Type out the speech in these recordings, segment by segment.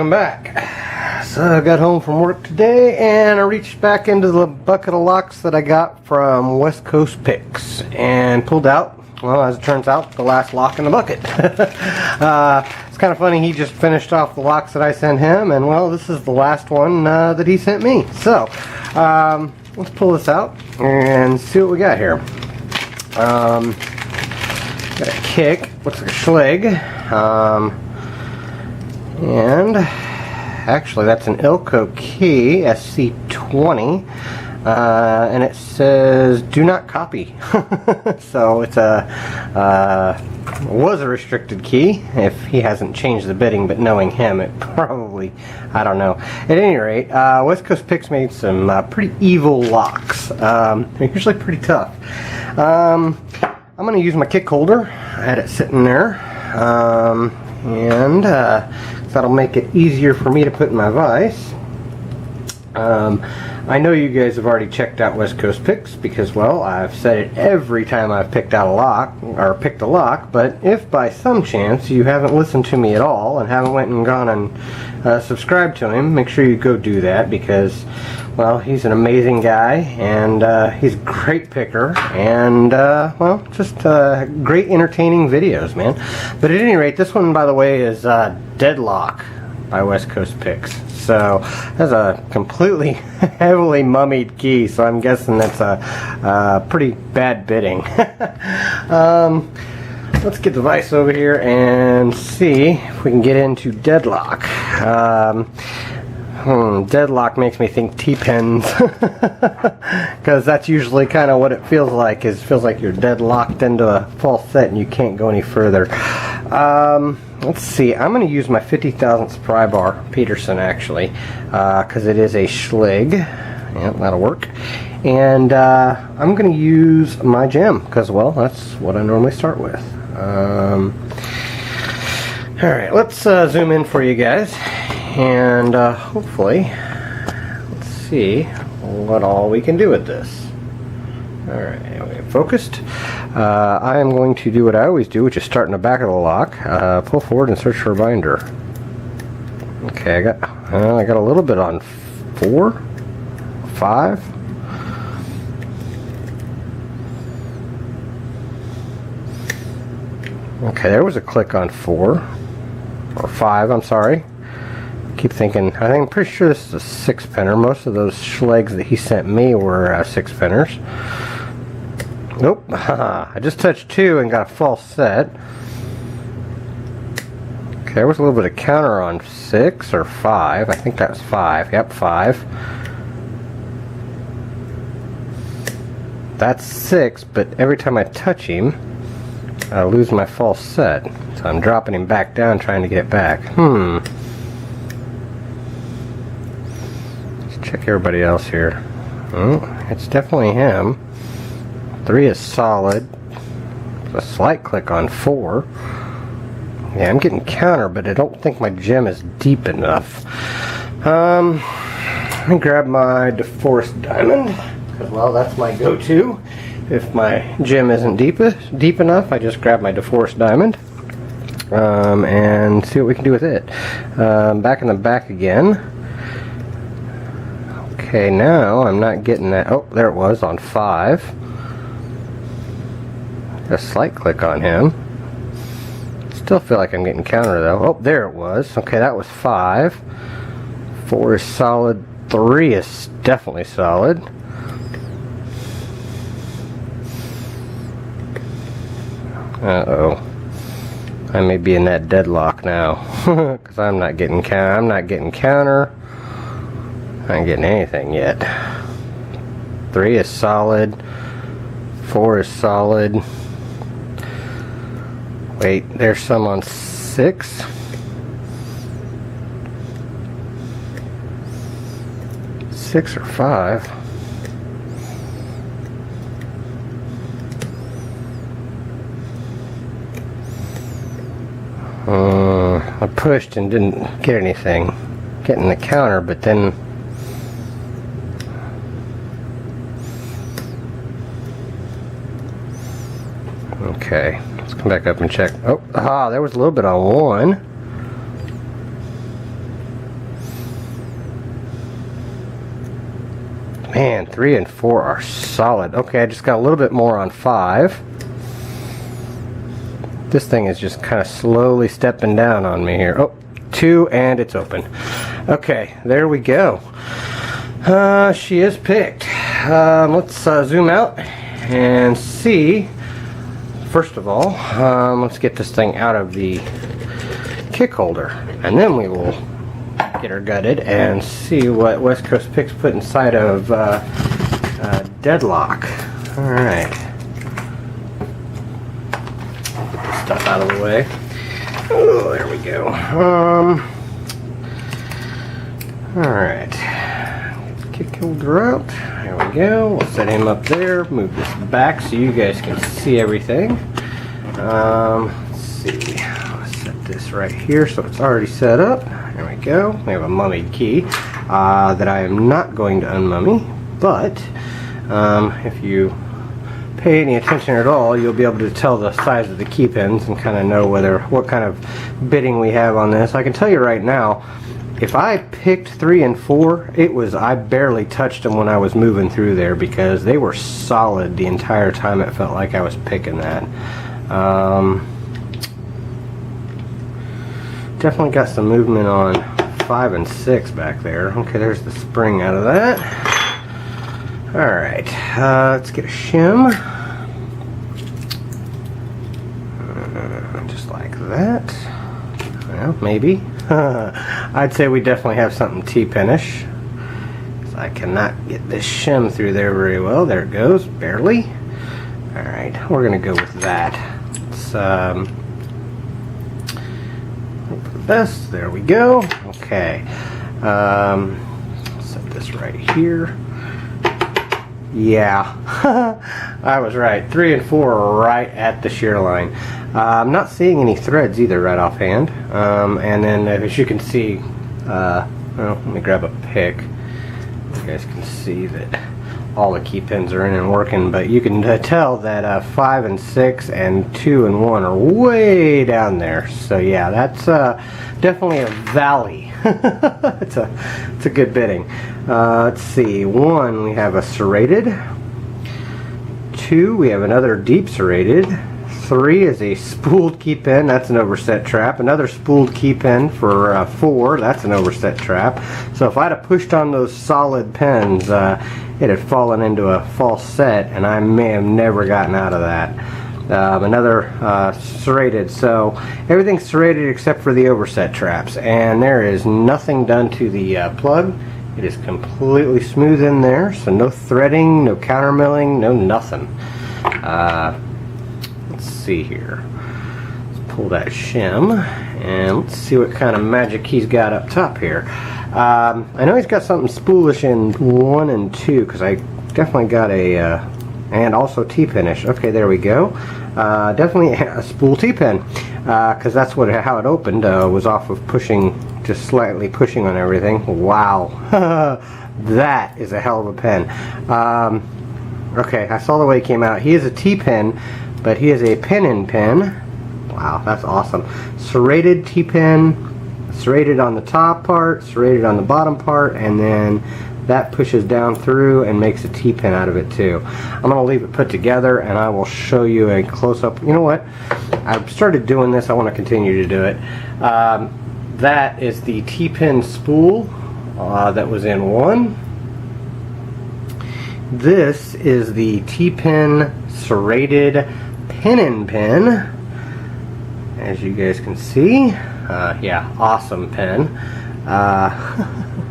welcome back. So I got home from work today and I reached back into the bucket of locks that I got from West Coast Picks and pulled out, well, as it turns out, the last lock in the bucket. It's kind of funny, he just finished off the locks that I sent him, and well, this is the last one that he sent me. So let's pull this out and see what we got here. Got a kick, looks like a schleg, and actually that's an Ilco key, SC20, and it says do not copy. So it's was a restricted key if he hasn't changed the bidding, but knowing him, it probably, I don't know. At any rate, West Coast Picks made some pretty evil locks. They're usually pretty tough. I'm going to use my kick holder. I had it sitting there, and that'll make it easier for me to put in my vise. I know you guys have already checked out West Coast Picks because, well, I've said it every time I've picked out a lock, or picked a lock, but if by some chance you haven't listened to me at all and haven't went and gone and subscribed to him, make sure you go do that because, well, he's an amazing guy and he's a great picker and, well, just great entertaining videos, man. But at any rate, this one, by the way, is Deadlock by West Coast Picks. So that's a completely heavily mummied key, so I'm guessing that's a pretty bad bidding. Let's get the vise over here and see if we can get into Deadlock. Deadlock makes me think T-pins because that's usually kind of what it feels like. It feels like you're deadlocked into a false set and you can't go any further. Let's see, I'm going to use my 50,000th pry bar, Peterson actually, because it is a schleg. Yeah, that'll work. And I'm going to use my gem because, well, that's what I normally start with. Alright, let's zoom in for you guys and hopefully let's see what all we can do with this. Alright, anyway, focused. I am going to do what I always do, which is start in the back of the lock, pull forward and search for a binder. Okay, I got a little bit on 4, 5. Okay, there was a click on 4 or 5. I'm sorry. Keep thinking. I'm pretty sure this is a 6-pinner. Most of those schlegs that he sent me were 6-pinners. Nope. I just touched 2 and got a false set. Okay, there was a little bit of counter on 6 or 5. I think that's 5. Yep, 5. That's 6, but every time I touch him, I lose my false set. So I'm dropping him back down trying to get it back. Let's check everybody else here. Oh, it's definitely him. 3 is solid. A slight click on 4. Yeah, I'm getting counter, but I don't think my gem is deep enough. Let me grab my DeForest diamond, because, well, that's my go-to. If my gem isn't deep enough, I just grab my DeForest diamond and see what we can do with it. Back in the back again. Okay, now I'm not getting that. Oh, there it was on 5. A slight click on him. Still feel like I'm getting counter though. Oh, there it was. Okay, that was 5. 4 is solid. 3 is definitely solid. Uh-oh. I may be in that deadlock now because I'm not getting counter. I'm not getting counter. I ain't getting anything yet. 3 is solid. 4 is solid. Wait, there's some on 6. Six or 5. I pushed and didn't get anything. Getting the counter, but then okay, let's come back up and check. Oh, there was a little bit on 1. Man, 3 and 4 are solid. Okay, I just got a little bit more on 5. This thing is just kind of slowly stepping down on me here. Oh, 2, and it's open. Okay, there we go. She is picked. Let's zoom out and see. First of all, let's get this thing out of the kick holder, and then we will get her gutted and see what West Coast Picks put inside of Deadlock. Alright. Get this stuff out of the way. Oh, there we go. Alright. Kick holder out. There we go. We'll set him up there. Move this back so you guys can see everything. Let's see. Let's set this right here so it's already set up. There we go. We have a mummied key that I am not going to unmummy, but if you pay any attention at all, you'll be able to tell the size of the key pins and kind of know what kind of bidding we have on this. I can tell you right now, if I picked 3 and 4, I barely touched them when I was moving through there because they were solid the entire time. It felt like I was picking that. Definitely got some movement on 5 and 6 back there. Okay, there's the spring out of that. Alright, let's get a shim. Just like that. Well, maybe. I'd say we definitely have something T-pinish. I cannot get this shim through there very well. There it goes, barely. Alright, we're going to go with that. Let's hope for the best. There we go. Okay. Set this right here. Yeah, I was right. 3 and 4 are right at the shear line. I'm not seeing any threads either right offhand. And then as you can see, well, let me grab a pick. You guys can see that all the key pins are in and working, but you can tell that 5 and 6 and 2 and 1 are way down there. So yeah, that's definitely a valley. it's a good bidding. Let's see. 1, we have a serrated. 2, we have another deep serrated. 3 is a spooled key pin. That's an overset trap. Another spooled key pin for 4. That's an overset trap. So if I'd have pushed on those solid pins, it had fallen into a false set, and I may have never gotten out of that. Another serrated. So everything's serrated except for the overset traps, and there is nothing done to the plug. It is completely smooth in there, so no threading, no counter milling, no nothing. Let's see here. Let's pull that shim and let's see what kind of magic he's got up top here. I know he's got something spoolish in 1 and 2 because I definitely got a and also T-pinish. Okay, there we go. Definitely a spool T-pin because that's how it opened. Was off of pushing, just slightly pushing on everything. Wow, that is a hell of a pen. Okay, I saw the way he came out. He is a T-pin, but he is a pin-in-pin. Wow, that's awesome. Serrated T-pin, serrated on the top part, serrated on the bottom part, and then that pushes down through and makes a T-pin out of it too. I'm going to leave it put together and I will show you a close-up. You know what? I've started doing this. I want to continue to do it. That is the T-pin spool that was in 1. This is the T-pin serrated pin-in-pin. As you guys can see. Yeah, awesome pen.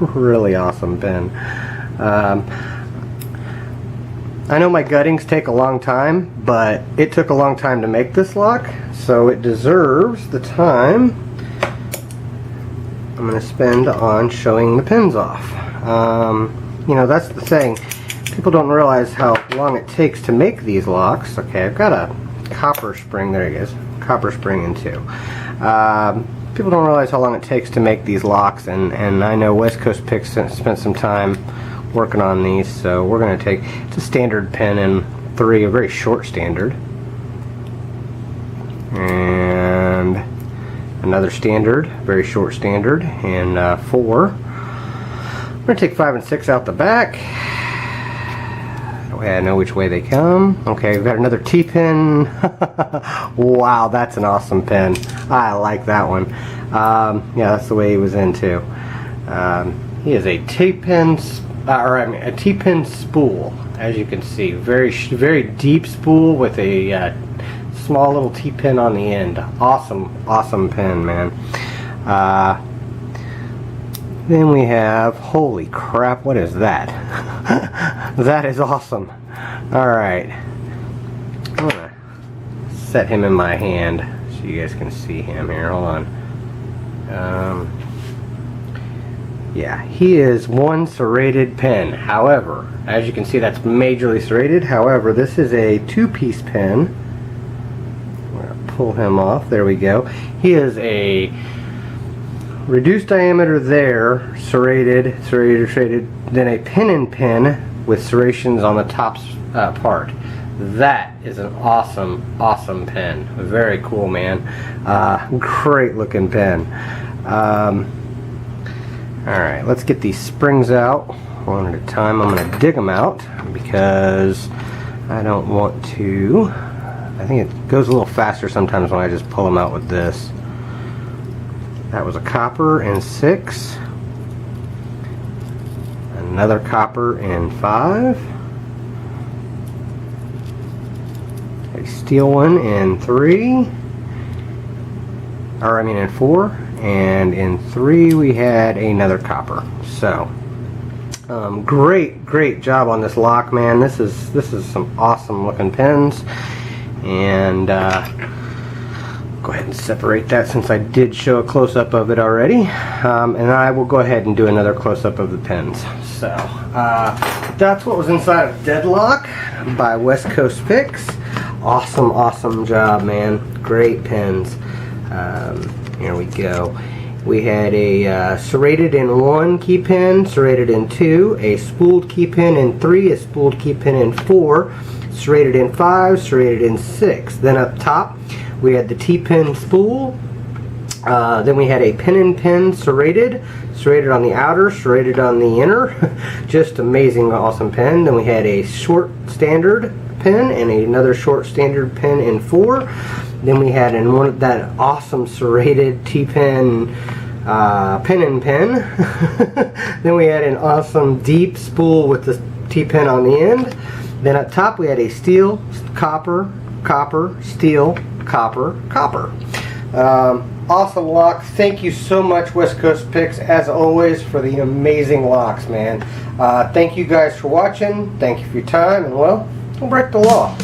Really awesome pen. I know my guttings take a long time, but it took a long time to make this lock, so it deserves the time I'm going to spend on showing the pins off. You know, that's the thing. People don't realize how long it takes to make these locks. Okay, I've got a copper spring. There it is. Copper spring in 2. People don't realize how long it takes to make these locks, and I know West Coast Picks spent some time working on these, so we're going to take, it's a standard pin in 3, a very short standard, and another standard, very short standard, in 4. I'm going to take 5 and 6 out the back, way I know which way they come. Okay, we've got another T-pin. Wow, that's an awesome pin. I like that one. Yeah, that's the way he was in too. He is a T-pin, a T-pin spool, as you can see. Very deep spool with a small little T-pin on the end. Awesome pin, man. Then we have, holy crap, what is that? That is awesome. Alright. I'm gonna set him in my hand so you guys can see him here. Hold on. Yeah, he is one serrated pin. However, as you can see, that's majorly serrated. However, this is a two-piece pin. I'm gonna pull him off. There we go. He is a reduced diameter there, serrated, then a pin with serrations on the top part. That is an awesome pin. Very cool, man. Great looking pin. Alright, let's get these springs out one at a time. I'm going to dig them out because I don't want to. I think it goes a little faster sometimes when I just pull them out with this. That was a copper in 6. Another copper in 5. A steel one in 3. Or I mean in 4. And in 3 we had another copper. So great job on this lock, man. This is some awesome looking pins. And go ahead and separate that since I did show a close-up of it already. And I will go ahead and do another close-up of the pins. So that's what was inside of Deadlock by West Coast Picks. Awesome job, man. Great pins. Here we go. We had a serrated in 1 key pin, serrated in 2, a spooled key pin in 3, a spooled key pin in 4, serrated in 5, serrated in 6. Then up top we had the T-pin spool. Then we had a pin serrated on the outer, serrated on the inner. Just amazing, awesome pin. Then we had a short standard pin and another short standard pin in 4. Then we had in one of that awesome serrated T-pin pin. Then we had an awesome deep spool with the T-pin on the end. Then up top we had a steel, copper, steel, copper. Awesome lock. Thank you so much, West Coast Picks, as always, for the amazing locks, man. Thank you guys for watching. Thank you for your time, and well, don't break the law.